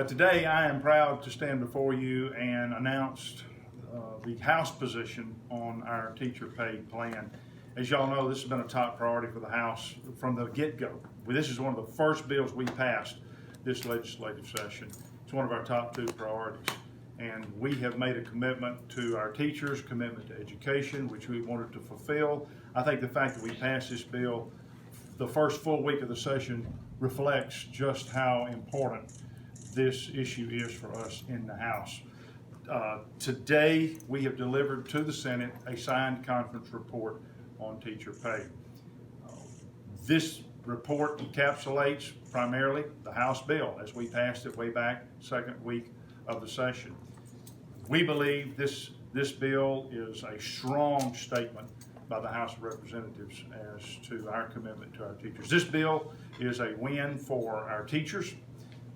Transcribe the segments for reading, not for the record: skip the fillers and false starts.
Today I am proud to stand before you and announce the House position on our teacher pay plan. As y'all know, this has been a top priority for the House from the get-go. This is one of the first bills we passed this legislative session. It's one of our top 2 priorities. And we have made a commitment to our teachers, commitment to education, which we wanted to fulfill. I think the fact that we passed this bill the first full week of the session reflects just how important this issue is for us in the House. Today, we have delivered to the Senate a signed conference report on teacher pay. This report encapsulates primarily the House bill as we passed it way back second week of the session. We believe this bill is a strong statement by the House of Representatives as to our commitment to our teachers. This bill is a win for our teachers.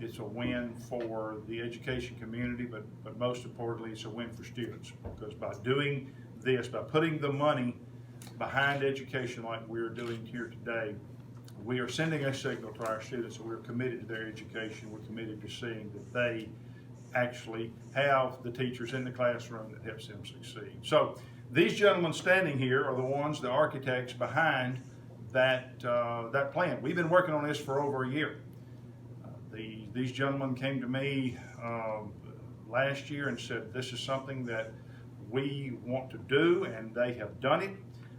It's a win for the education community, but most importantly, it's a win for students, because by doing this, by putting the money behind education like we're doing here today, we are sending a signal to our students that we're committed to their education. We're committed to seeing that they actually have the teachers in the classroom that helps them succeed. So these gentlemen standing here are the ones, the architects behind that plan. We've been working on this for over a year. These gentlemen came to me last year and said, this is something that we want to do, and they have done it.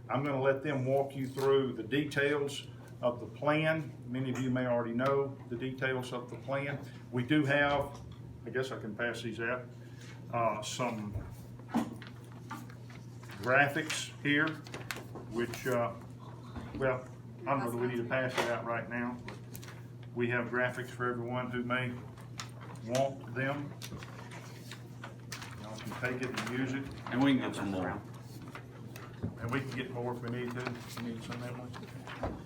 I'm going to let them walk you through the details of the plan. Many of you may already know the details of the plan. We do have, I guess I can pass these out, some graphics here, which, well, I don't know that we need to pass it out right now. We have graphics for everyone who may want them. Y'all can take it and use it. And we can get some more. And we can get more if we need to. You need some of that one?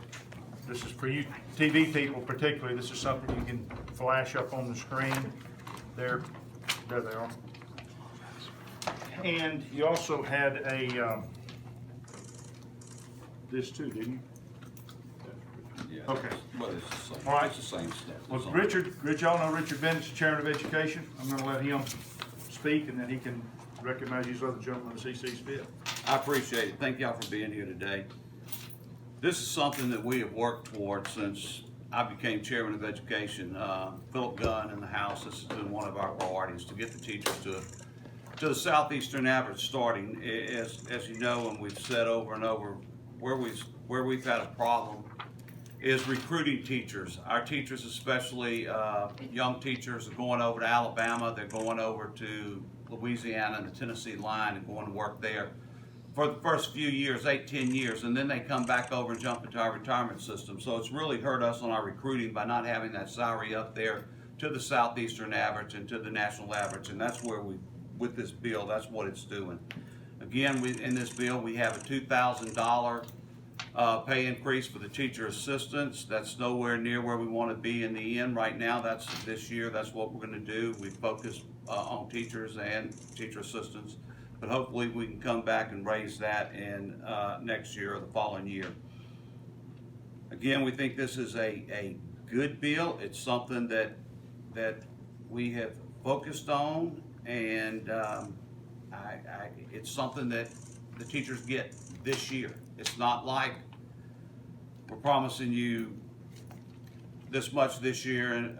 This is for you TV people particularly. This is something you can flash up on the screen. There they are. And you also had a, this too, didn't you? Yeah. Okay. Well, it's the same. All right. It's the same stuff. Well, y'all know Richard Bennett's the chairman of education. I'm going to let him speak, and then he can recognize these other gentlemen as he sees fit. I appreciate it. Thank y'all for being here today. This is something that we have worked toward since I became chairman of education. Philip Gunn in the House, this has been one of our priorities, to get the teachers to the southeastern average starting. As you know, and we've said over and over, where we've had a problem is recruiting teachers. Our teachers, especially young teachers, are going over to Alabama. They're going over to Louisiana and the Tennessee line and going to work there for the first few years, 8-10 years, and then they come back over and jump into our retirement system. So it's really hurt us on our recruiting by not having that salary up there to the southeastern average and to the national average. And that's where with this bill, that's what it's doing. Again, in this bill, we have a $2,000 pay increase for the teacher assistants. That's nowhere near where we want to be in the end right now. That's this year. That's what we're going to do. We focus on teachers and teacher assistants, but hopefully we can come back and raise that in next year or the following year. Again, we think this is a good bill. It's something that we have focused on, and it's something that the teachers get this year. It's not like we're promising you this much this year, and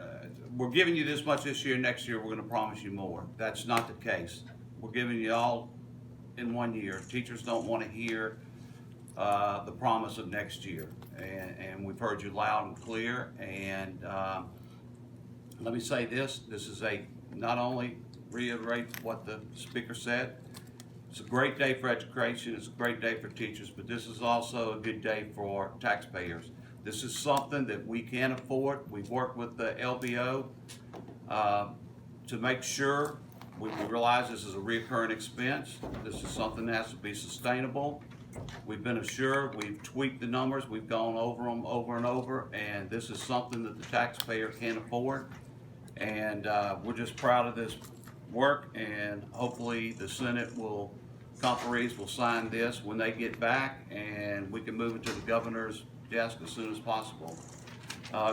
we're giving you this much this year, next year we're going to promise you more. That's not the case. We're giving you all in 1 year. Teachers don't want to hear the promise of next year, and we've heard you loud and clear. And let me say this is not only reiterate what the speaker said. It's a great day for education, it's a great day for teachers, but this is also a good day for taxpayers. This is something that we can afford. We've worked with the LBO to make sure we realize this is a recurring expense. This is something that has to be sustainable. We've been assured, we've tweaked the numbers, we've gone over them over and over, and this is something that the taxpayer can afford. And we're just proud of this work, and hopefully the Senate conferees will sign this when they get back, and we can move it to the governor's desk as soon as possible.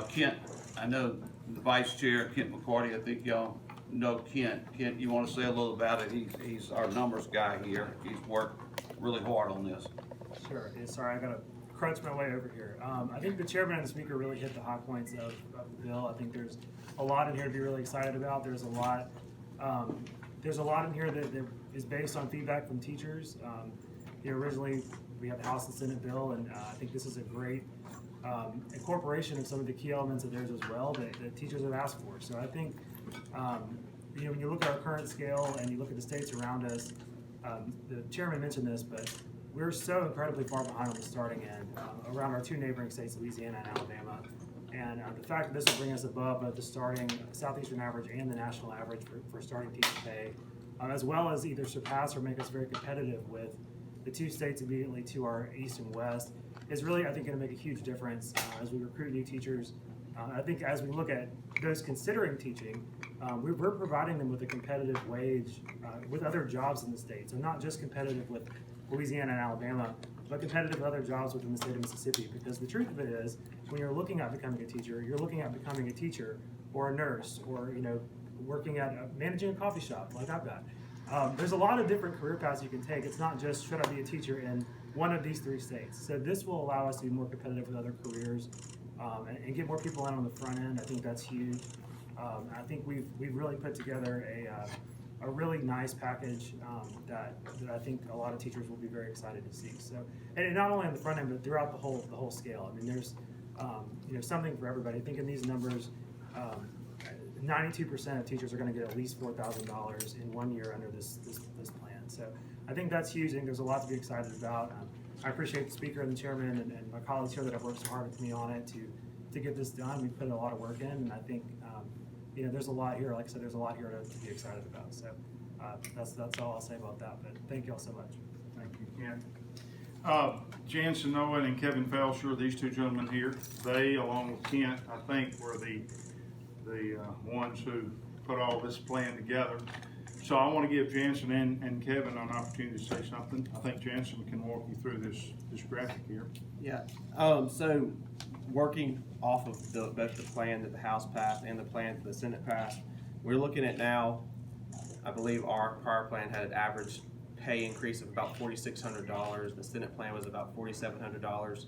Kent, I know the vice chair, Kent McCarty. I think y'all know Kent. Kent, you want to say a little about it? He's our numbers guy here. He's worked really hard on this. Sure. Yeah, sorry, I gotta crunch my way over here. I think the chairman and the speaker really hit the high points of the bill. I think there's a lot in here to be really excited about. There's a lot in here that is based on feedback from teachers. Originally we have the House and Senate bill, and I think this is a great incorporation of some of the key elements of theirs as well that teachers have asked for. So I think when you look at our current scale and you look at the states around us, the chairman mentioned this, but we're so incredibly far behind on the starting end around our two neighboring states, Louisiana and Alabama. And the fact that this will bring us above both the starting Southeastern average and the national average for starting teacher pay, as well as either surpass or make us very competitive with the two states immediately to our east and west, is really, I think, going to make a huge difference as we recruit new teachers. I think as we look at those considering teaching, we're providing them with a competitive wage with other jobs in the state. So not just competitive with Louisiana and Alabama, but competitive with other jobs within the state of Mississippi. Because the truth of it is, when you're looking at becoming a teacher, you're looking at becoming a teacher or a nurse or working at managing a coffee shop like I've got. There's a lot of different career paths you can take. It's not just should I be a teacher in one of these three states. So this will allow us to be more competitive with other careers and get more people in on the front end. I think that's huge. I think we've really put together a really nice package that I think a lot of teachers will be very excited to see. So, and not only on the front end, but throughout the whole scale. I mean, there's something for everybody. I think in these numbers, 92% of teachers are going to get at least $4,000 in 1 year under this plan. So I think that's huge. I think there's a lot to be excited about. I appreciate the speaker and the chairman and my colleagues here that have worked so hard with me on it to get this done. We put a lot of work in, and I think there's a lot here. Like I said, there's a lot here to be excited about. So that's all I'll say about that. But thank you all so much. Thank you, Kent. Jansen Owen and Kevin Felsher, these two gentlemen here, they, along with Kent, I think were the ones who put all this plan together. So I want to give Jansen and Kevin an opportunity to say something. I think Jansen can walk you through this graphic here. Yeah. So working off of both the plan that the House passed and the plan that the Senate passed, we're looking at now, I believe our prior plan had an average pay increase of about $4,600. The Senate plan was about $4,700.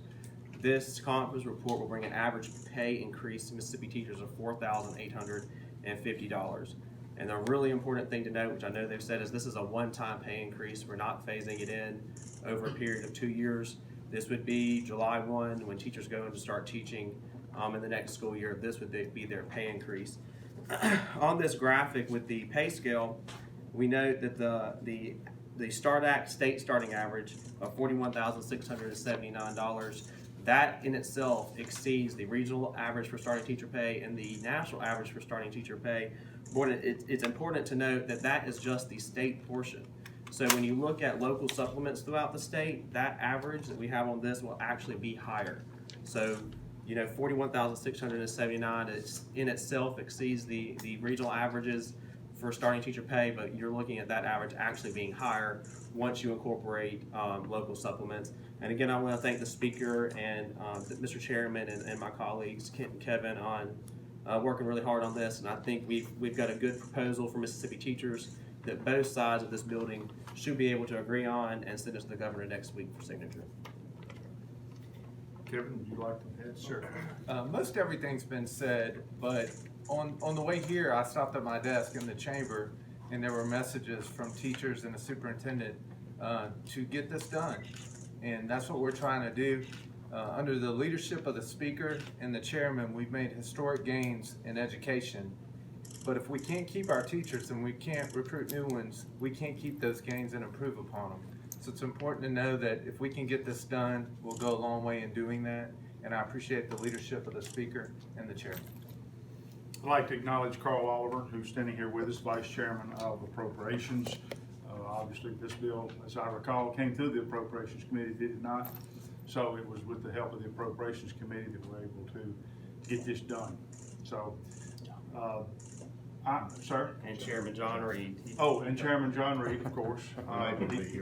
This conference report will bring an average pay increase to Mississippi teachers of $4,850. And the really important thing to note, which I know they've said, is this is a one-time pay increase. We're not phasing it in over a period of 2 years. This would be July 1 when teachers go in to start teaching in the next school year. This would be their pay increase. On this graphic with the pay scale, we note that the START Act state starting average of $41,679, that in itself exceeds the regional average for starting teacher pay and the national average for starting teacher pay. It's important to note that that is just the state portion. So when you look at local supplements throughout the state, that average that we have on this will actually be higher. So, 41,679 in itself exceeds the regional averages for starting teacher pay, but you're looking at that average actually being higher once you incorporate local supplements. And again, I want to thank the speaker and Mr. Chairman and my colleagues, Kent and Kevin, on working really hard on this. And I think we've got a good proposal for Mississippi teachers that both sides of this building should be able to agree on and send us to the governor next week for signature. Kevin, would you like to add? Sure. Most everything's been said, but on the way here, I stopped at my desk in the chamber, and there were messages from teachers and the superintendent to get this done. And that's what we're trying to do. Under the leadership of the speaker and the chairman, we've made historic gains in education. But if we can't keep our teachers and we can't recruit new ones, we can't keep those gains and improve upon them. So it's important to know that if we can get this done, we'll go a long way in doing that. And I appreciate the leadership of the speaker and the chairman. I'd like to acknowledge Carl Oliver, who's standing here with us, Vice Chairman of Appropriations. Obviously, this bill, as I recall, came through the Appropriations Committee, did it not? So it was with the help of the Appropriations Committee that we're able to get this done. So, sir? And Chairman John Reed. Oh, and Chairman John Reed, of course.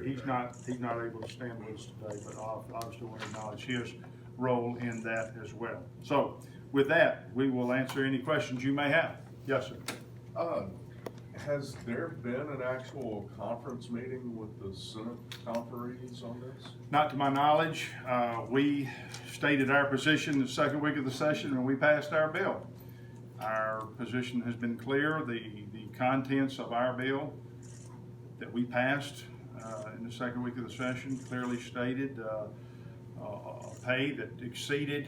He's not able to stand with us today, but obviously want to acknowledge his role in that as well. So with that, we will answer any questions you may have. Yes, sir. Has there been an actual conference meeting with the Senate conferees on this? Not to my knowledge. We stated our position the second week of the session and we passed our bill. Our position has been clear. The contents of our bill that we passed in the second week of the session clearly stated a pay that exceeded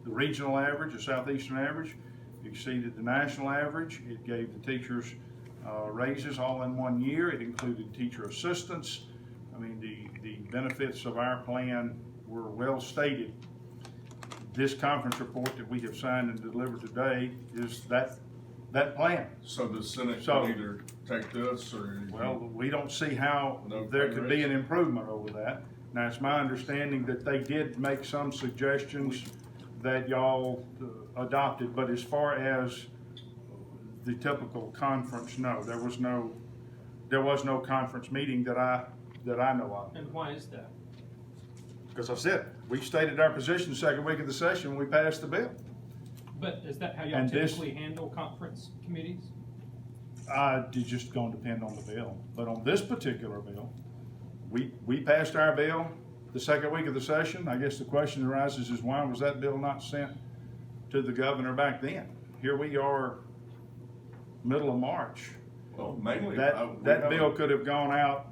the regional average, the southeastern average, exceeded the national average. It gave the teachers raises all in 1 year. It included teacher assistants. I mean, the benefits of our plan were well stated. This conference report that we have signed and delivered today is that plan. So the Senate So- can either take this or? Well, we don't see how No there pay could be raise? an improvement over that. Now, it's my understanding that they did make some suggestions that y'all adopted, but as far as the typical conference, no, there was no conference meeting that I know of. And why is that? Because I said, we stated our position the second week of the session when we passed the bill. But is that how y'all And this- typically handle conference committees? It's just gonna depend on the bill. But on this particular bill, we passed our bill the second week of the session. I guess the question arises is why was that bill not sent to the governor back then? Here we are, middle of March. Well, mainly. we That have bill a- could have gone out,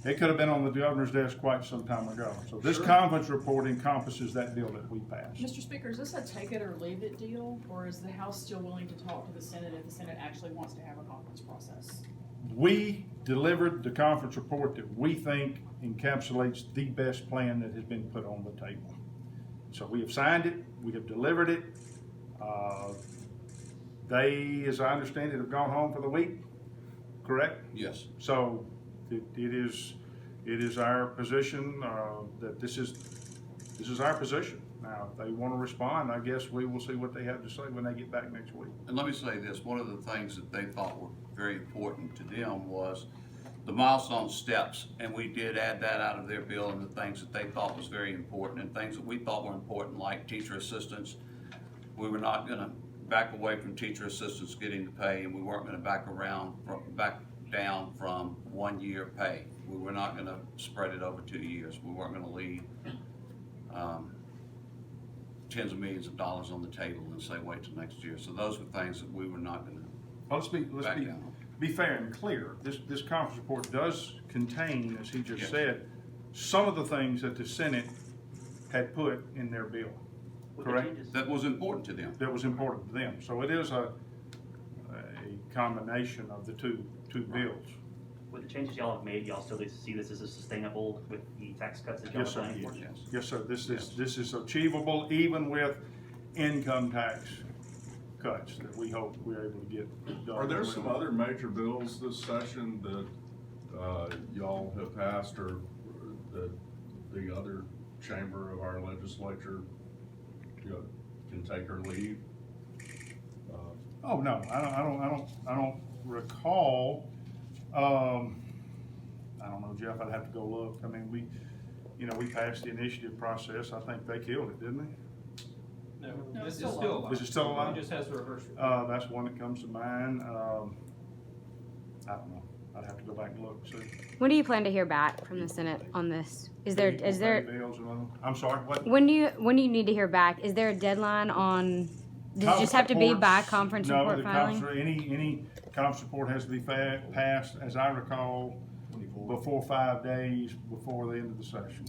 it could have been on the governor's desk quite some time ago. So this Sure. conference report encompasses that bill that we passed. Mr. Speaker, is this a take it or leave it deal, or is the House still willing to talk to the Senate if the Senate actually wants to have a conference process? We delivered the conference report that we think encapsulates the best plan that has been put on the table. So we have signed it, we have delivered it. They, as I understand it, have gone home for the week, correct? Yes. So it is our position that this is our position. Now, if they want to respond, I guess we will see what they have to say when they get back next week. And let me say this, one of the things that they thought were very important to them was the milestone steps, and we did add that out of their bill and the things that they thought was very important, and things that we thought were important, like teacher assistants. We were not gonna back away from teacher assistants getting the pay, and we weren't gonna back down from 1 year pay. We were not gonna spread it over 2 years. We weren't gonna leave tens of millions of dollars on the table and say, wait till next year. So those were things that we were not gonna Well, let's back down. be fair and clear. This conference report does contain, as he just Yes. said, some of the things that the Senate had put in their bill, correct? That was important to them. That was important to them. So it is a combination of the two bills. With the changes y'all have made, y'all still see this as a sustainable with the tax cuts that y'all Yes, are sir. planning for? Yes. Yes, sir. This is achievable even with income tax cuts that we hope we're able to get done. Are there some other major bills this session that y'all have passed or that the other chamber of our legislature, can take or leave? Oh, no, I don't recall. I don't know, Jeff, I'd have to go look. I mean, we passed the initiative process. I think they killed it, didn't they? No, No, it's it's still still alive. alive. Is it still alive? It just has a reverse. review. That's one that comes to mind. I don't know. I'd have to go back and look, see. When do you plan to hear back from the Senate on this? Is there Bills and other- I'm sorry, what? when do you need to hear back? Is there a dedeline on? Does it just have to be by conference No, report the filing? any conference report has to be passed, as I recall, before 5 days before the end of the session.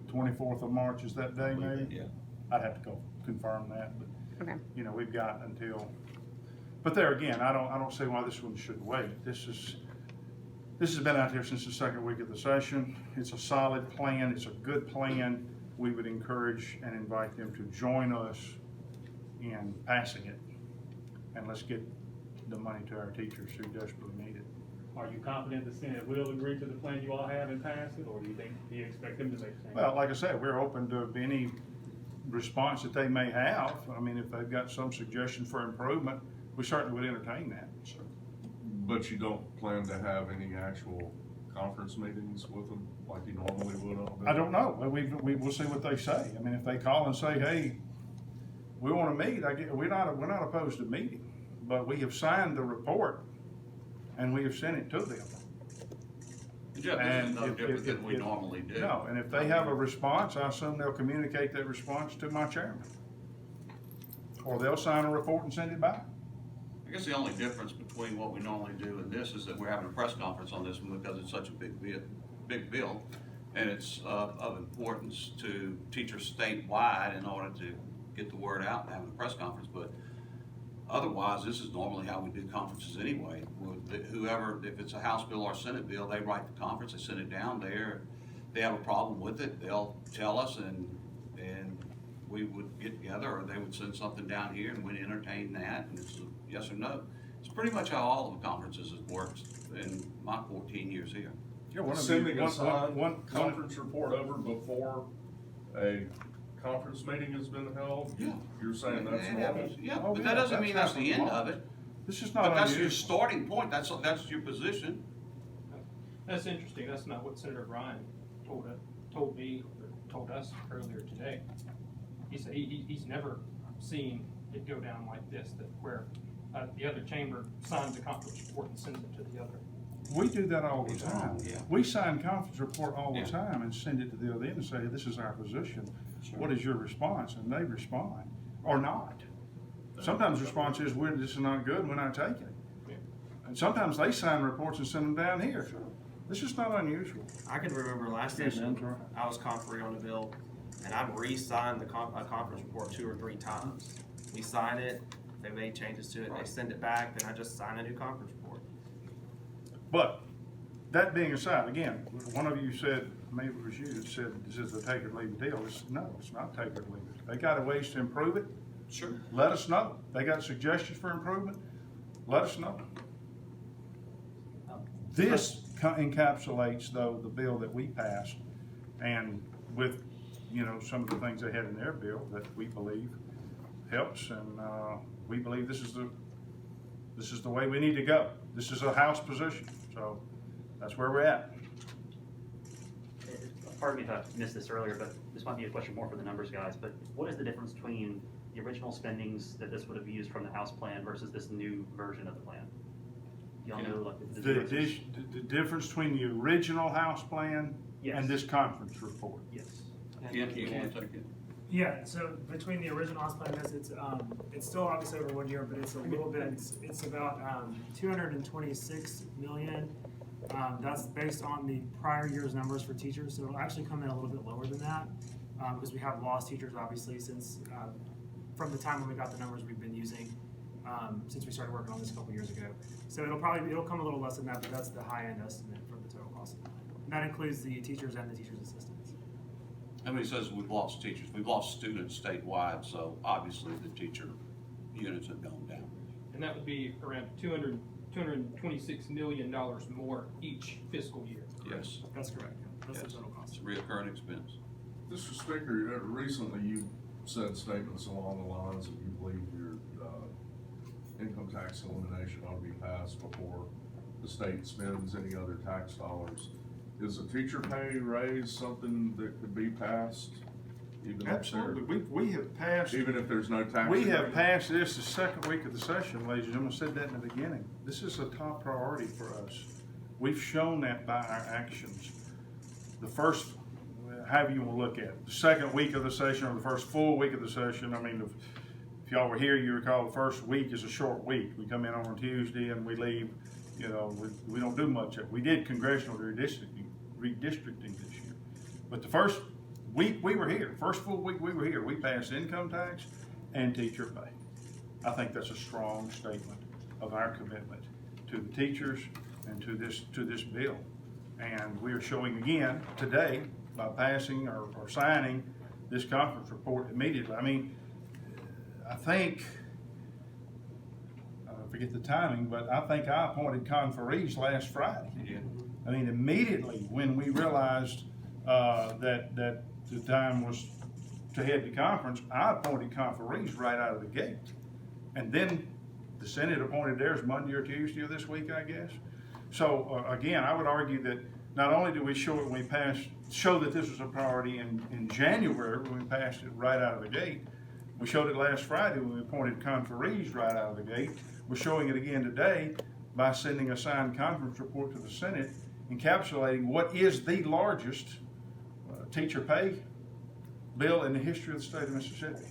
24th of March is that day, maybe? Yeah. I'd have to go confirm that, but, Okay. We've got until, but there again, I don't see why this one should wait. This has been out there since the second week of the session. It's a solid plan, it's a good plan. We would encourage and invite them to join us in passing it. And let's get the money to our teachers who desperately need it. Are you confident the Senate will agree to the plan you all have and pass it, or do you expect them to make changes? Well, like I said, we're open to any response that they may have. I mean, if they've got some suggestion for improvement, we certainly would entertain that. But you don't plan to have any actual conference meetings with them like you normally would on? I don't know. We will see what they say. I mean, if they call and say, hey, we wanna meet, we're not opposed to meeting, but we have signed the report and we have sent it to them. Jeff, this And is no if- different if- than we if- normally do. No, and if they have a response, I assume they'll communicate that response to my chairman. Or they'll sign a report and send it back. I guess the only difference between what we normally do and this is that we're having a press conference on this one because it's such a big bill. And it's of importance to teachers statewide in order to get the word out and have a press conference. But otherwise, this is normally how we do conferences anyway. Whoever, if it's a House bill or a Senate bill, they write the conference, they send it down there. If they have a problem with it, they'll tell us and we would get together, or they would send something down here and we'd entertain that, and it's a yes or no. It's pretty much how all of the conferences have worked in my 14 years here. Yeah, one of you- Sending a one- signed one- conference report over before a conference meeting has been held? Yeah. You're saying that's It normal? happens. Yeah, Oh, but yeah, that doesn't that's mean that's the happened end a lot. of it. This is not But that's your unusual. starting point, that's your position. That's interesting, that's not what Senator Ryan told me, or told us earlier today. He said he's never seen it go down like this, that where the other chamber signs a conference report and sends it to the other. We do that all the time. Yeah. We sign conference report all the Yeah. time and send it to the other end and say, this is our position. What is your response? And they respond, or not. Sometimes the response is, this is not good, we're not taking it. Yeah. And sometimes they sign reports and send them down here. This is not unusual. I can remember last Yes, session, that's right. I was conferee on the bill, and I've re-signed a conference report 2 or 3 times. We sign it, they made changes to it, they send it back, then I just sign a new conference report. But, that being aside, again, one of you said, maybe it was you, that said, this is a take it or leave it deal. No, it's not take it or leave it. They got ways to improve it, Sure. let us know. They got suggestions for improvement, let us know. This encapsulates, though, the bill that we passed, and with, some of the things they had in their bill that we believe helps, and we believe this is the way we need to go. This is a House position, so that's where we're at. Pardon me if I missed this earlier, but this might be a question more for the numbers guys, but what is the difference between the original spendings that this would have used from the House plan versus this new version of the plan? Do y'all know, like, the differences? The difference between the original House plan Yes. and this conference report. Yes. Ken, you want to take it? Yeah, so between the original house plan, it's still obviously over 1 year, but it's a little bit, it's about 226 million. That's based on the prior year's numbers for teachers, so it'll actually come in a little bit lower than that, because we have lost teachers obviously since, from the time when we got the numbers we've been using, since we started working on this a couple years ago. So it'll come a little less than that, but that's the high end estimate for the total cost of that. And that includes the teachers and the teachers' assistants. I mean, it says we've lost teachers, we've lost students statewide, so obviously the teacher units have gone down. And that would be around $226 million more each fiscal year. Yes, That's correct, that's the yes, total cost. it's a reoccurring expense. Mr. Speaker, recently you said statements along the lines that you believe your income tax elimination ought to be passed before the state spends any other tax dollars. Is a teacher pay raise something that could be passed? Even if there- Absolutely, we have passed. Even if there's no tax? We have increase? passed this the second week of the session, ladies and gentlemen. I said that in the beginning. This is a top priority for us. We've shown that by our actions. The first, however you want to look at it, the second week of the session or the first full week of the session, I mean, if y'all were here, you recall the first week is a short week. We come in on Tuesday and we leave, we don't do much of it. We did congressional redistricting this year. But the first week we were here, first full week we were here, we passed income tax and teacher pay. I think that's a strong statement of our commitment to the teachers and to this bill. And we are showing again today by passing or signing this conference report immediately. I mean, I think, I forget the timing, but I think I appointed conferees last Friday. Yeah. I mean, immediately when we realized that the time was to head to conference, I appointed conferees right out of the gate. And then the Senate appointed theirs Monday or Tuesday of this week, I guess. So again, I would argue that not only did we show it when we show that this was a priority in January when we passed it right out of the gate, We showed it last Friday when we appointed conferees right out of the gate. We're showing it again today by sending a signed conference report to the Senate encapsulating what is the largest teacher pay bill in the history of the state of Mississippi.